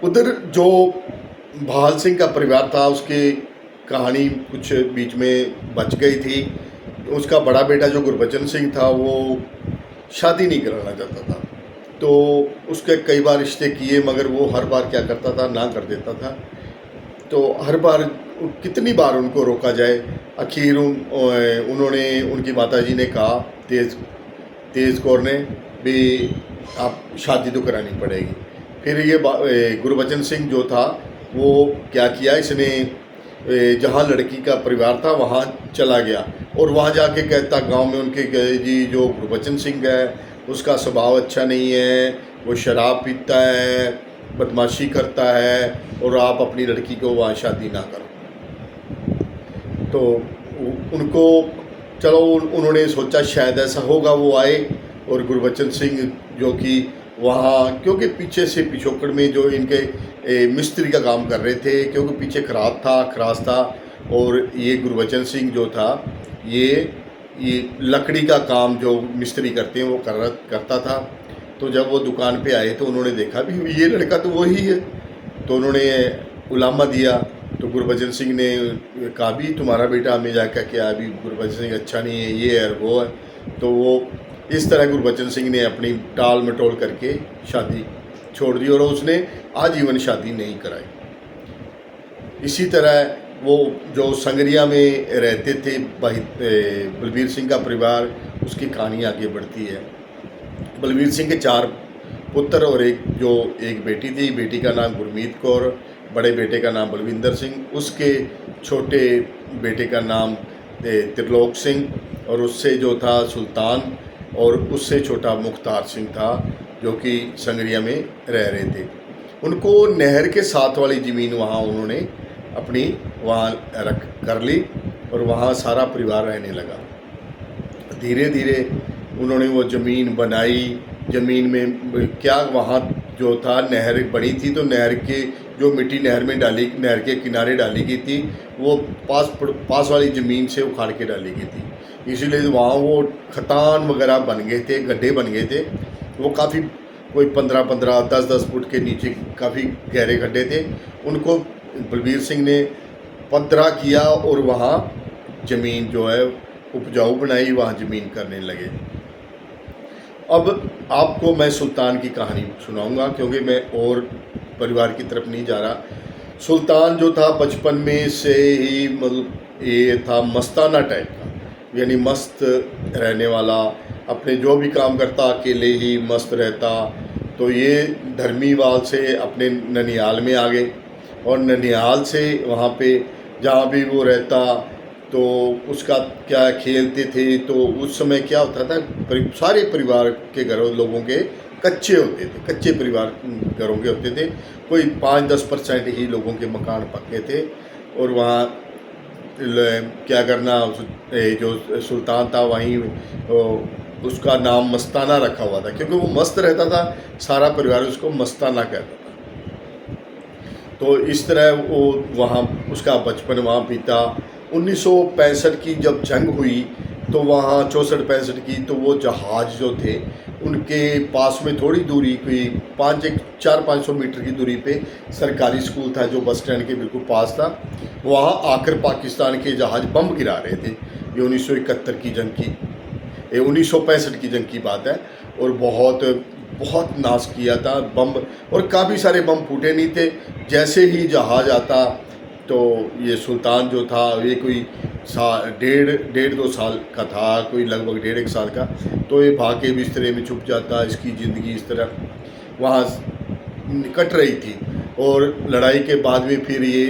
उधर जो भाल सिंह का परिवार था, उसकी कहानी कुछ बीच में बच गई थी। उसका बड़ा बेटा जो गुरबचन सिंह था, वो शादी नहीं कराना चाहता था। तो उसके कई बार रिश्ते किए, मगर वो हर बार क्या करता था, ना कर देता था। तो हर बार कितनी बार उनको रोका जाए, आखिर उन्होंने उनकी माताजी ने कहा, तेज तेज कौर ने भी, आप शादी तो करानी पड़ेगी। फिर ये गुरबचन सिंह जो था, वो क्या किया, इसने जहाँ लड़की का परिवार था वहाँ चला गया और वहाँ जाके कहता गांव में उनके, जी जो गुरबचन सिंह है उसका स्वभाव अच्छा नहीं है, वो शराब पीता है, बदमाशी करता है, और आप अपनी लड़की को वहाँ शादी ना करो। तो उनको, चलो उन्होंने सोचा शायद ऐसा होगा, वो आए। और गुरबचन सिंह जो कि वहाँ, क्योंकि पीछे से पिछोकड़ में जो इनके मिस्त्री का काम कर रहे थे, क्योंकि पीछे खरास था। और ये गुरबचन सिंह जो था, ये लकड़ी का काम जो मिस्त्री करते हैं वो करता था। तो जब वो दुकान पे आए तो उन्होंने देखा भी ये लड़का तो वही है। तो उन्होंने उलामा दिया। तो गुरबचन सिंह ने कहा भी तुम्हारा बेटा हमें जाकर क्या, अभी गुरबचन सिंह अच्छा नहीं है, ये है वो है। तो वो इस तरह गुरबचन सिंह ने अपनी टाल मटोल करके शादी छोड़ दी और उसने आजीवन शादी नहीं कराई। इसी तरह वो जो संगरिया में रहते थे बलबीर सिंह का परिवार, उसकी कहानी आगे बढ़ती है। बलबीर सिंह के 4 पुत्र और एक बेटी थी। बेटी का नाम गुरमीत कौर, बड़े बेटे का नाम बलविंदर सिंह, उसके छोटे बेटे का नाम त्रिलोक सिंह, और उससे जो था सुल्तान, और उससे छोटा मुख्तार सिंह था, जो कि संगरिया में रह रहे थे। उनको नहर के साथ वाली ज़मीन वहाँ उन्होंने अपनी वहाँ रख कर ली और वहाँ सारा परिवार रहने लगा। धीरे धीरे उन्होंने वो ज़मीन बनाई। ज़मीन में क्या, वहाँ जो था नहर बड़ी थी, तो नहर के जो मिट्टी नहर में डाली, नहर के किनारे डाली गई थी, वो पास वाली ज़मीन से उखाड़ के डाली गई थी। इसीलिए वहाँ वो खतान वगैरह बन गए थे, गड्ढे बन गए थे। वो काफ़ी कोई 15-15, 10-10 फुट के नीचे काफ़ी गहरे गड्ढे थे। उनको बलबीर सिंह ने पद्धरा किया और वहाँ ज़मीन जो है उपजाऊ बनाई, वहाँ ज़मीन करने लगे। अब आपको मैं सुल्तान की कहानी सुनाऊंगा, क्योंकि मैं और परिवार की तरफ नहीं जा रहा। सुल्तान जो था बचपन में से ही, मतलब ये था मस्ताना टाइप का, यानी मस्त रहने वाला, अपने जो भी काम करता अकेले ही मस्त रहता। तो ये धर्मीवाल से अपने ननिहाल में आ गए, और ननिहाल से वहाँ पे जहाँ भी वो रहता, तो उसका क्या खेलते थे। तो उस समय क्या होता था, सारे परिवार के घरों लोगों के कच्चे होते थे, कच्चे परिवार घरों के होते थे। कोई 5-10% ही लोगों के मकान पक्के थे। और वहाँ क्या करना, जो सुल्तान था वहीं उसका नाम मस्ताना रखा हुआ था, क्योंकि वो मस्त रहता था, सारा परिवार उसको मस्ताना कहता था। तो इस तरह वो वहाँ उसका बचपन वहाँ बीता। 1965 की जब जंग हुई, तो वहाँ 64-65 की, तो वो जहाज़ जो थे उनके पास में थोड़ी दूरी, कोई 400-500 मीटर की दूरी पे सरकारी स्कूल था, जो बस स्टैंड के बिल्कुल पास था। वहाँ आकर पाकिस्तान के जहाज़ बम गिरा रहे थे। ये 1971 की जंग की, ये 1965 की जंग की बात है। और बहुत बहुत नाश किया था बम, और काफ़ी सारे बम फूटे नहीं थे। जैसे ही जहाज़ आता, तो ये सुल्तान जो था, ये कोई डेढ़ 2 साल का था, कोई लगभग 1.5 साल का। तो ये भाग के बिस्तरे में छुप जाता। इसकी ज़िंदगी इस तरह वहाँ कट रही थी। और लड़ाई के बाद में फिर ये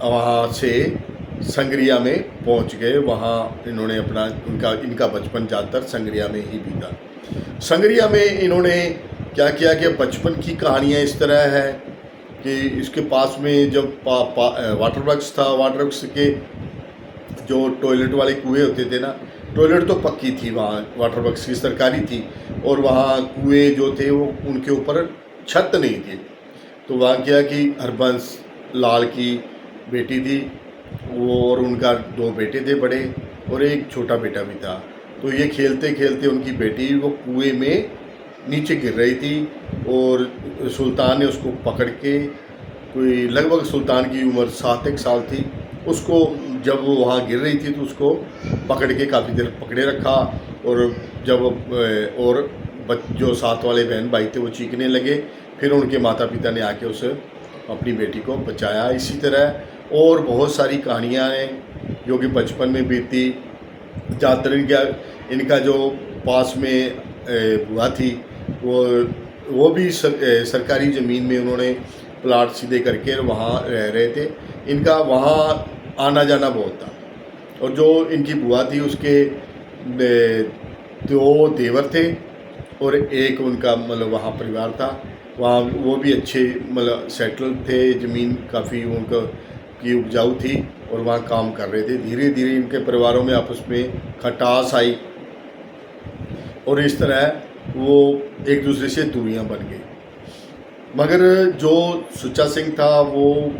वहाँ से संगरिया में पहुँच गए। वहाँ इन्होंने अपना इनका बचपन ज़्यादातर संगरिया में ही बीता। संगरिया में इन्होंने क्या किया कि बचपन की कहानियाँ इस तरह है कि इसके पास में जब वाटर वर्क्स था, वाटर वर्क्स के जो टॉयलेट वाले कुएँ होते थे ना, टॉयलेट तो पक्की थी वहाँ, वाटर वर्क्स की सरकारी थी, और वहाँ कुएँ जो थे वो उनके ऊपर छत नहीं थी। तो वहाँ क्या कि हरबंस लाल की बेटी थी वो, और उनका 2 बेटे थे बड़े, और एक छोटा बेटा भी था। तो ये खेलते खेलते उनकी बेटी वो कुएँ में नीचे गिर रही थी और सुल्तान ने उसको पकड़ के, कोई लगभग सुल्तान की उम्र 7 साल थी, उसको जब वो वहाँ गिर रही थी तो उसको पकड़ के काफ़ी देर पकड़े रखा। और जब और जो साथ वाले बहन भाई थे वो चीखने लगे, फिर उनके माता पिता ने आके उसे अपनी बेटी को बचाया। इसी तरह और बहुत सारी कहानियाँ हैं जो कि बचपन में बीती। ज़्यादातर इनका जो पास में बुआ थी वो भी सरकारी ज़मीन में उन्होंने प्लाट सीधे करके वहाँ रह रहे थे। इनका वहाँ आना जाना बहुत था। और जो इनकी बुआ थी उसके 2 देवर थे और एक उनका मतलब वहाँ परिवार था। वहाँ वो भी अच्छे मतलब सेटल थे, ज़मीन काफ़ी उनका की उपजाऊ थी और वहाँ काम कर रहे थे। धीरे धीरे इनके परिवारों में आपस में खटास आई और इस तरह वो एक दूसरे से दूरियां बन गई। मगर जो सुच्चा सिंह था वो